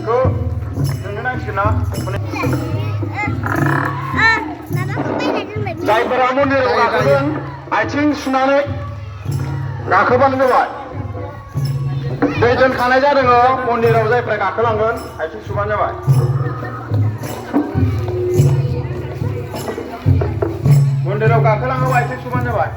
Kau dengan sini, जायफोरा मन्दिराव गाखोगोन आथिं सुनानै गाखोबानो जाबाय दै दोनखानाय जादों मन्दिराव जायफोरा गाखोलांगोन आथिं सुबानो जाबाय मन्दिराव गाखोलाङोबा आथिं सुबानो जाबाय